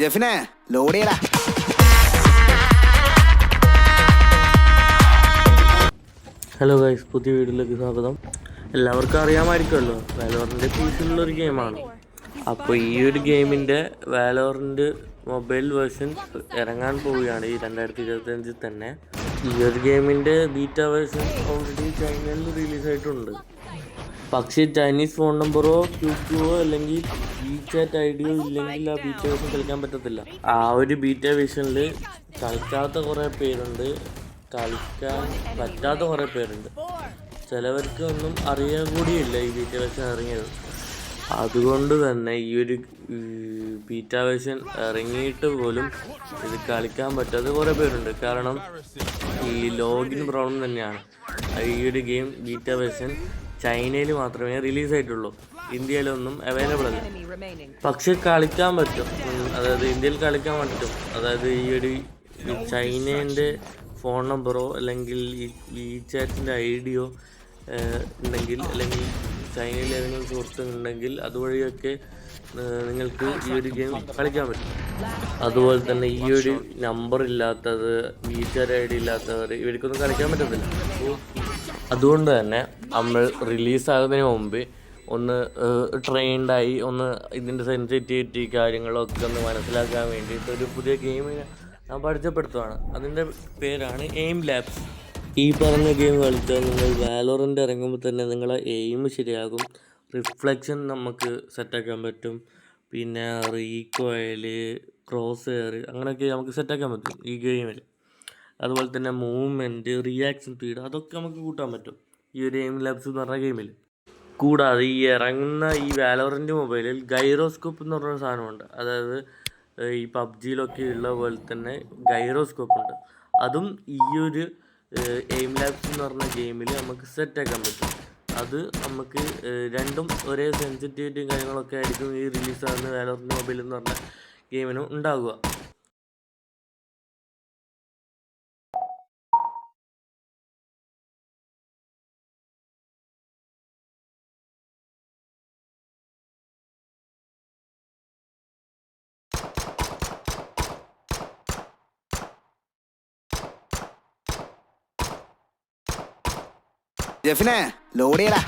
ജെഫിനെ load ചെയ്യടാ. Hello guys, പുതിയ വീഡിയോയിലേക്ക് സ്വാഗതം. എല്ലാവർക്കും അറിയാമായിരിക്കുമല്ലോ, വാലോറൻ്റ് പീസിലുള്ളൊരു ഗെയിമാണ്. അപ്പോൾ ഈ ഒരു ഗെയിമിൻ്റെ വാലോറൻ്റ് മൊബൈൽ വേർഷൻ ഇറങ്ങാൻ പോവുകയാണ് ഈ 2025 തന്നെ. ഈ ഒരു ഗെയിമിൻ്റെ ബീറ്റ വേർഷൻ ഓൾറെഡി ചൈനയിൽ റിലീസായിട്ടുണ്ട്. പക്ഷേ ചൈനീസ് ഫോൺ നമ്പറോ ക്യൂക്യൂവോ അല്ലെങ്കിൽ WeChat ഐഡിയോ ഇല്ലെങ്കിൽ ആ ബീറ്റ വേർഷൻ കളിക്കാൻ പറ്റത്തില്ല. ആ ഒരു ബീറ്റ വേർഷനിൽ കളിക്കാത്ത കുറേ പേരുണ്ട്, കളിക്കാൻ പറ്റാത്ത കുറേ പേരുണ്ട്. ചിലവർക്ക് ഒന്നും അറിയാൻ കൂടിയില്ല ഈ ബീറ്റ വേർഷൻ ഇറങ്ങിയത്. അതുകൊണ്ട് തന്നെ ഈ ഒരു ബീറ്റ വേർഷൻ ഇറങ്ങിയിട്ട് പോലും ഇത് കളിക്കാൻ പറ്റാത്ത കുറേ പേരുണ്ട്. കാരണം ഈ ലോഗിൻ പ്രോബ്ലം തന്നെയാണ്. ഈ ഒരു ഗെയിം ബീറ്റ വേർഷൻ ചൈനയിൽ മാത്രമേ റിലീസായിട്ടുള്ളൂ, ഇന്ത്യയിലൊന്നും അവൈലബിൾ അല്ല. പക്ഷെ കളിക്കാൻ പറ്റും, അതായത് ഇന്ത്യയിൽ കളിക്കാൻ പറ്റും. അതായത് ഈ ഒരു ചൈനേൻ്റെ ഫോൺ നമ്പറോ അല്ലെങ്കിൽ ഈ WeChatൻ്റെ ഐഡിയോ ഉണ്ടെങ്കിൽ, അല്ലെങ്കിൽ ചൈനയിൽ ഏതെങ്കിലും സുഹൃത്ത് ഉണ്ടെങ്കിൽ അതുവഴിയൊക്കെ നിങ്ങൾക്ക് ഈ ഒരു ഗെയിം കളിക്കാൻ പറ്റും. അതുപോലെ തന്നെ ഈ ഒരു നമ്പർ ഇല്ലാത്തത്, WeChat ഐഡി ഇല്ലാത്തവർ, ഇവർക്കൊന്നും കളിക്കാൻ പറ്റത്തില്ല. അപ്പോൾ അതുകൊണ്ട് തന്നെ നമ്മൾ റിലീസാകുന്നതിന് മുമ്പ് ഒന്ന് ട്രെയിൻഡായി ഒന്ന് ഇതിൻ്റെ സെൻസിറ്റിവിറ്റി കാര്യങ്ങളൊക്കെ ഒന്ന് മനസ്സിലാക്കാൻ വേണ്ടിയിട്ട് ഒരു പുതിയ ഗെയിമിനെ ഞാൻ പരിചയപ്പെടുത്തുകയാണ്. അതിൻ്റെ പേരാണ് എയിം ലാബ്സ്. ഈ പറഞ്ഞ ഗെയിം കളിച്ചാൽ നിങ്ങൾ വാലോറൻ്റ് ഇറങ്ങുമ്പോൾ തന്നെ നിങ്ങളെ എയിം ശരിയാകും, റിഫ്ലക്ഷൻ നമുക്ക് സെറ്റാക്കാൻ പറ്റും, പിന്നെ റീകോയിൽ, ക്രോസ് എയർ, അങ്ങനെയൊക്കെ നമുക്ക് സെറ്റാക്കാൻ പറ്റും ഈ ഗെയിമിൽ. അതുപോലെ തന്നെ മൂവ്മെൻറ്റ്, റിയാക്ഷൻ സ്പീഡ്, അതൊക്കെ നമുക്ക് കൂട്ടാൻ പറ്റും ഈ ഒരു എയിം ലാബ്സ് എന്ന് പറഞ്ഞ ഗെയിമിൽ. കൂടാതെ ഈ ഇറങ്ങുന്ന ഈ വാലോറൻ്റ് മൊബൈലിൽ ഗൈറോസ്കോപ്പ് എന്ന് പറഞ്ഞൊരു സാധനമുണ്ട്. അതായത് ഈ പബ്ജിയിലൊക്കെ ഉള്ള പോലെ തന്നെ ഗൈറോസ്കോപ്പ് ഉണ്ട്. അതും ഈ ഒരു എയിം ലാബ്സ് എന്ന് പറഞ്ഞ ഗെയിമിൽ നമുക്ക് സെറ്റാക്കാൻ പറ്റും. അത് നമുക്ക് രണ്ടും ഒരേ സെൻസിറ്റിവിറ്റിയും കാര്യങ്ങളൊക്കെ ആയിരിക്കും ഈ റിലീസാകുന്ന വാലോറൻ്റ് മൊബൈൽ എന്ന് പറഞ്ഞ ഗെയിമിനും ഉണ്ടാകുക. ജെഫിനെ ലോഡ് ചെയ്യടാ.